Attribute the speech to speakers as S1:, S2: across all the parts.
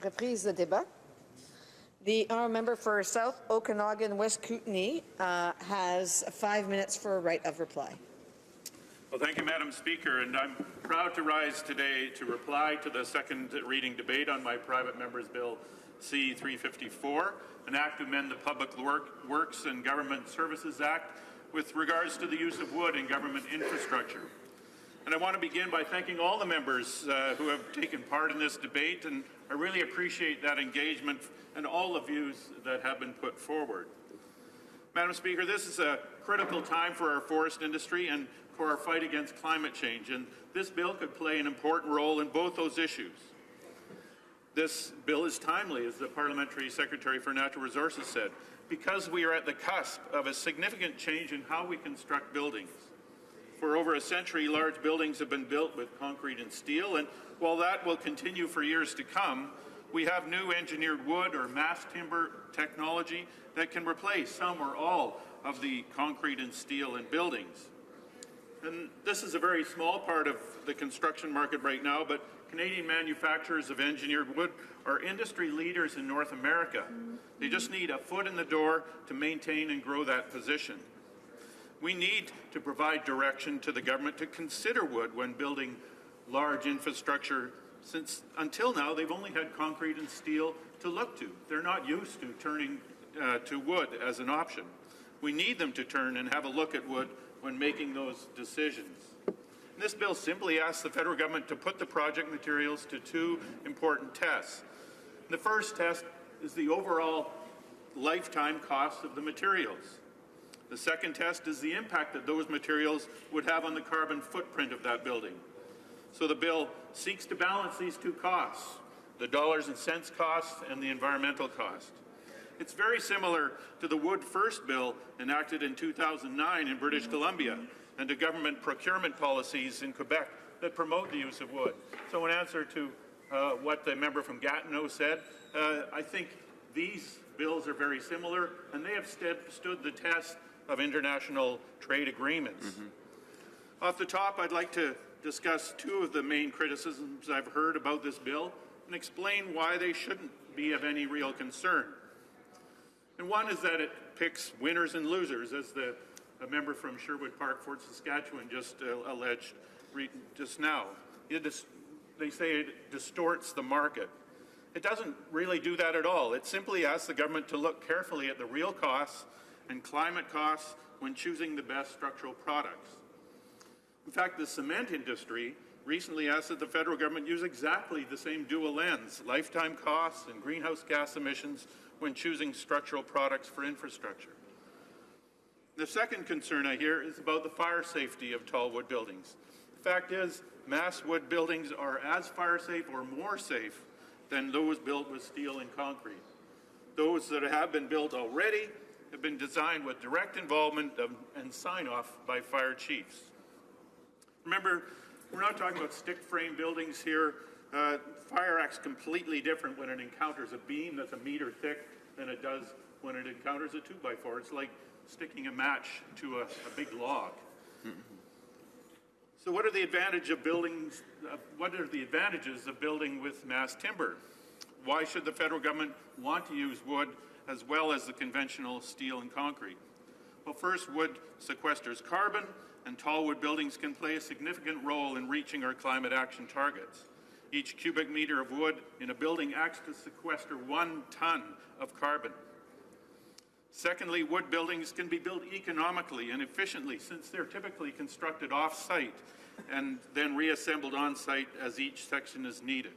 S1: reprise de débat. The honourable member for South Okanagan West Kootenay has 5 minutes for a right of reply.
S2: Well, thank you, Madam Speaker, and I'm proud to rise today to reply to the second reading debate on my private member's bill C-354, an act to amend the Public Works and Government Services Act with regards to the use of wood in government infrastructure. And I want to begin by thanking all the members who have taken part in this debate, and I really appreciate that engagement and all the views that have been put forward. Madam Speaker, this is a critical time for our forest industry and for our fight against climate change, and this bill could play an important role in both those issues. This bill is timely, as the Parliamentary Secretary for Natural Resources said, because we are at the cusp of a significant change in how we construct buildings. For over a century, large buildings have been built with concrete and steel, and while that will continue for years to come, we have new engineered wood or mass timber technology that can replace some or all of the concrete and steel in buildings. And this is a very small part of the construction market right now, but Canadian manufacturers of engineered wood are industry leaders in North America. They just need a foot in the door to maintain and grow that position. We need to provide direction to the government to consider wood when building large infrastructure, since until now they've only had concrete and steel to look to. They're not used to turning to wood as an option. We need them to turn and have a look at wood when making those decisions. And this bill simply asks the federal government to put the project materials to two important tests. The first test is the overall lifetime cost of the materials. The second test is the impact that those materials would have on the carbon footprint of that building. So the bill seeks to balance these two costs, the dollars and cents cost and the environmental cost. It's very similar to the Wood First bill enacted in 2009 in British Columbia and to government procurement policies in Quebec that promote the use of wood. So in answer to what the member from Gatineau said, I think these bills are very similar and they have stood the test of international trade agreements. Off the top, I'd like to discuss two of the main criticisms I've heard about this bill and explain why they shouldn't be of any real concern. And one is that it picks winners and losers, as a member from Sherwood Park, Fort Saskatchewan, just alleged just now. They say it distorts the market. It doesn't really do that at all. It simply asks the government to look carefully at the real costs and climate costs when choosing the best structural products. In fact, the cement industry recently asked that the federal government use exactly the same dual lens, lifetime costs and greenhouse gas emissions, when choosing structural products for infrastructure. The second concern I hear is about the fire safety of tall wood buildings. The fact is, mass wood buildings are as fire safe or more safe than those built with steel and concrete. Those that have been built already have been designed with direct involvement and sign-off by fire chiefs. Remember, we're not talking about stick frame buildings here. Fire acts completely different when it encounters a beam that's a meter thick than it does when it encounters a 2x4. It's like sticking a match to a big log. So what are the advantages of buildings? What are the advantages of building with mass timber? Why should the federal government want to use wood as well as the conventional steel and concrete? Well, first, wood sequesters carbon, and tall wood buildings can play a significant role in reaching our climate action targets. Each cubic meter of wood in a building acts to sequester 1 ton of carbon. Secondly, wood buildings can be built economically and efficiently since they're typically constructed off-site and then reassembled on-site as each section is needed.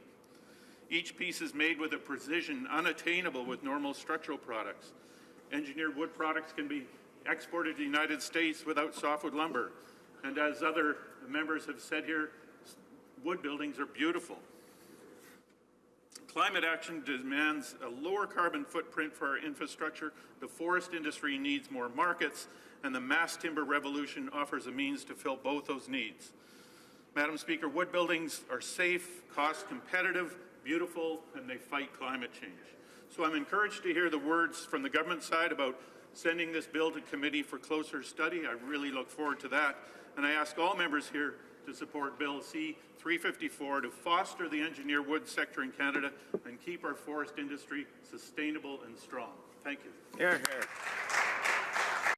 S2: Each piece is made with a precision unattainable with normal structural products. Engineered wood products can be exported to the United States without softwood lumber. And as other members have said here, wood buildings are beautiful. Climate action demands a lower carbon footprint for our infrastructure. The forest industry needs more markets, and the mass timber revolution offers a means to fill both those needs. Madam Speaker, wood buildings are safe, cost competitive, beautiful, and they fight climate change. So I'm encouraged to hear the words from the government side about sending this bill to committee for closer study. I really look forward to that. And I ask all members here to support Bill C-354 to foster the engineer wood sector in Canada and keep our forest industry sustainable and strong. Thank you.
S3: Here, here.